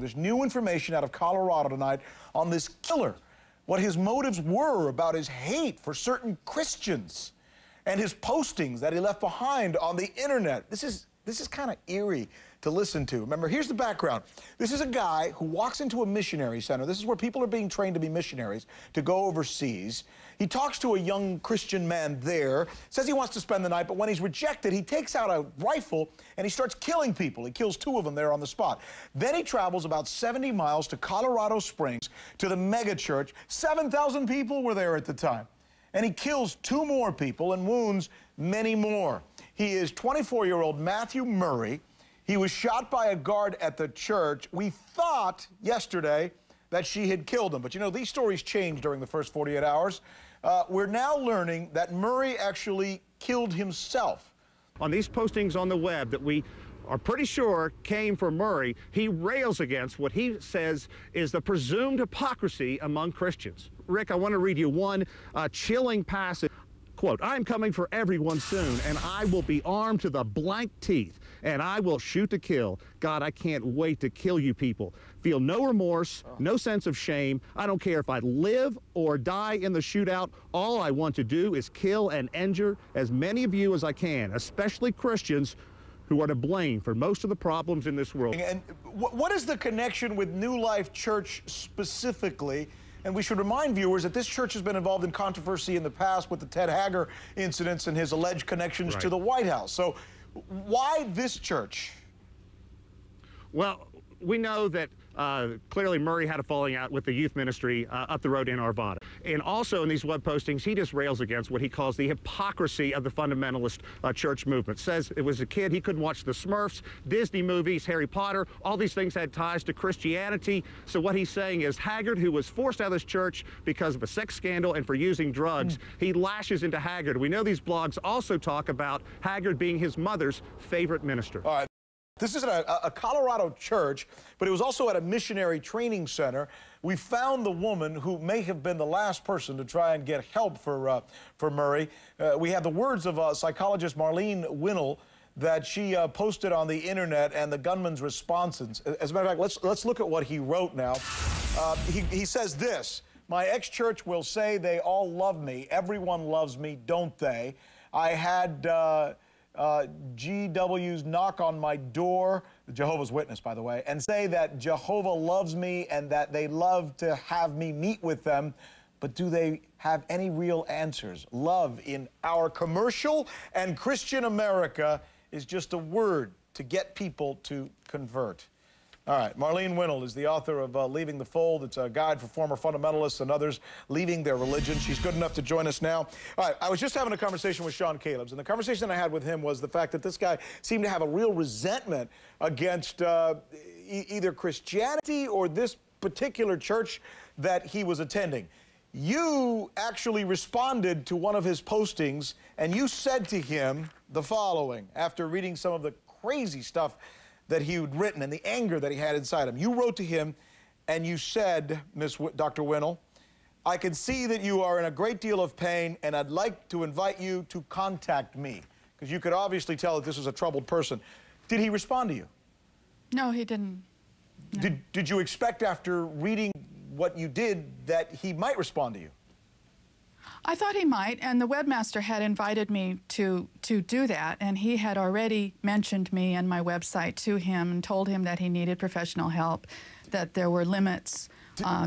There's new information out of Colorado tonight on this killer, what his motives were about his hate for certain Christians and his postings that he left behind on the internet. This is kind of eerie to listen to. Remember, here's the background. This is a guy who walks into a missionary center. This is where people are being trained to be missionaries, to go overseas. He talks to a young Christian man there, says he wants to spend the night, but when he's rejected, he takes out a rifle and he starts killing people. He kills 2 of them there on the spot. Then he travels about 70 miles to Colorado Springs to the mega church. 7,000 people were there at the time. And he kills 2 more people and wounds many more. He is 24-year-old Matthew Murray. He was shot by a guard at the church. We thought yesterday that she had killed him. But you know, these stories change during the first 48 hours. We're now learning that Murray actually killed himself. On these postings on the web that we are pretty sure came from Murray, he rails against what he says is the presumed hypocrisy among Christians. Rick, I want to read you one chilling passage. Quote, "I'm coming for everyone soon, and I will be armed to the blank teeth, and I will shoot to kill. God, I can't wait to kill you people. Feel no remorse, no sense of shame. I don't care if I live or die in the shootout. All I want to do is kill and injure as many of you as I can, especially Christians who are to blame for most of the problems in this world." And what is the connection with New Life Church specifically? And we should remind viewers that this church has been involved in controversy in the past with the Ted Hager incidents and his alleged connections to the White House. So why this church? Well, we know that clearly Murray had a falling out with the youth ministry up the road in Arvada. And also in these web postings, he just rails against what he calls the hypocrisy of the fundamentalist church movement. Says it was a kid, he couldn't watch the Smurfs, Disney movies, Harry Potter, all these things had ties to Christianity. So what he's saying is Haggard, who was forced out of this church because of a sex scandal and for using drugs, he lashes into Haggard. We know these blogs also talk about Haggard being his mother's favorite minister. All right. This is a Colorado church, but it was also at a missionary training center. We found the woman who may have been the last person to try and get help for Murray. We have the words of psychologist Marlene Winell that she posted on the internet and the gunman's responses. As a matter of fact, let's look at what he wrote now. He says this: "My ex-church will say they all love me. Everyone loves me, don't they? I had GWs knock on my door," Jehovah's Witness, by the way, "and say that Jehovah loves me and that they love to have me meet with them. But do they have any real answers? Love in our commercial and Christian America is just a word to get people to convert." All right, Marlene Winell is the author of Leaving the Fold. It's a guide for former fundamentalists and others leaving their religion. She's good enough to join us now. All right, I was just having a conversation with Sean Calebs, and the conversation I had with him was the fact that this guy seemed to have a real resentment against either Christianity or this particular church that he was attending. You actually responded to one of his postings, and you said to him the following, after reading some of the crazy stuff that he had written and the anger that he had inside him. You wrote to him and you said, Dr. Winell, "I can see that you are in a great deal of pain and I'd like to invite you to contact me." Because you could obviously tell that this was a troubled person. Did he respond to you? No, he didn't. No. Did you expect after reading what you did that he might respond to you? I thought he might, and the webmaster had invited me to do that, and he had already mentioned me and my website to him and told him that he needed professional help, that there were limits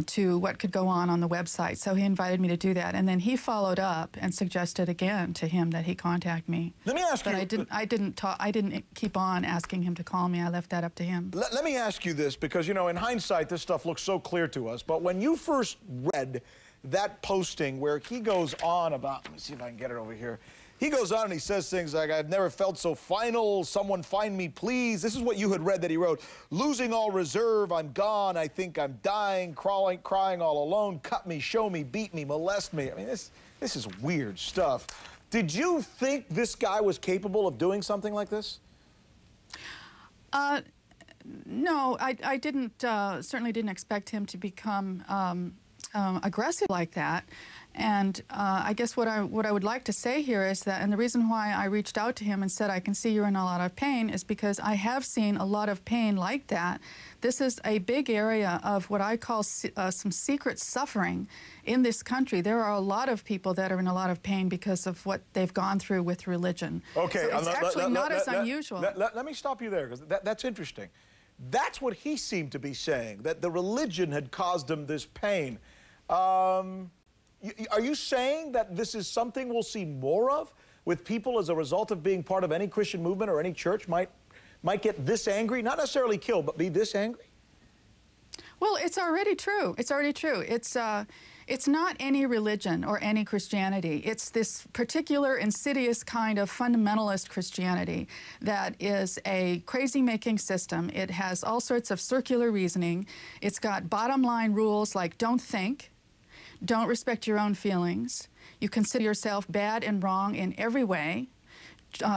to what could go on the website. So he invited me to do that, and then he followed up and suggested again to him that he contact me. Let me ask you. But I didn't keep on asking him to call me. I left that up to him. Let me ask you this, because you know, in hindsight, this stuff looks so clear to us. But when you first read that posting where he goes on about, let me see if I can get it over here. He goes on and he says things like, "I've never felt so final, someone find me please." This is what you had read that he wrote. "Losing all reserve, I'm gone, I think I'm dying, crying all alone, cut me, show me, beat me, molest me." I mean, this is weird stuff. Did you think this guy was capable of doing something like this? No, I didn't, certainly didn't expect him to become aggressive like that. And I guess what I would like to say here is that, and the reason why I reached out to him and said, I can see you're in a lot of pain, is because I have seen a lot of pain like that. This is a big area of what I call some secret suffering in this country. There are a lot of people that are in a lot of pain because of what they've gone through with religion. Okay, so it's actually not as unusual. Let me stop you there, because that's interesting. That's what he seemed to be saying, that the religion had caused him this pain. Are you saying that this is something we'll see more of with people as a result of being part of any Christian movement or any church might get this angry? Not necessarily killed, but be this angry? Well, it's already true. It's already true. It's not any religion or any Christianity. It's this particular insidious kind of fundamentalist Christianity that is a crazy-making system. It has all sorts of circular reasoning. It's got bottom-line rules like don't think, don't respect your own feelings. You consider yourself bad and wrong in every way.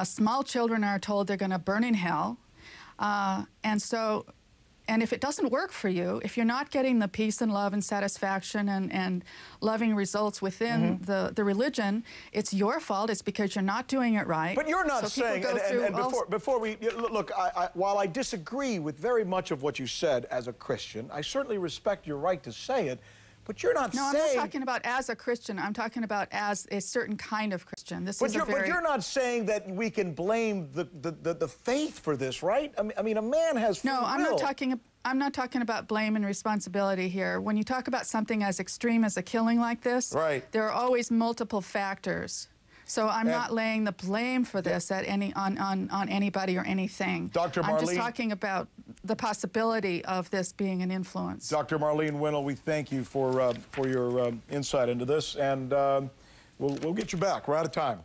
Small children are told they're going to burn in hell. And if it doesn't work for you, if you're not getting the peace and love and satisfaction and loving results within the religion, it's your fault. It's because you're not doing it right. But you're not saying, and before we, look, while I disagree with very much of what you said as a Christian, I certainly respect your right to say it. But you're not saying... No, I'm not talking about as a Christian. I'm talking about as a certain kind of Christian. But you're not saying that we can blame the faith for this, right? I mean, a man has free will. I'm not talking about blame and responsibility here. When you talk about something as extreme as a killing like this, right, there are always multiple factors. So I'm not laying the blame for this at on anybody or anything. Dr. Marlene, I'm just talking about the possibility of this being an influence. Dr. Marlene Winell, we thank you for your insight into this, and we'll get you back. We're out of time.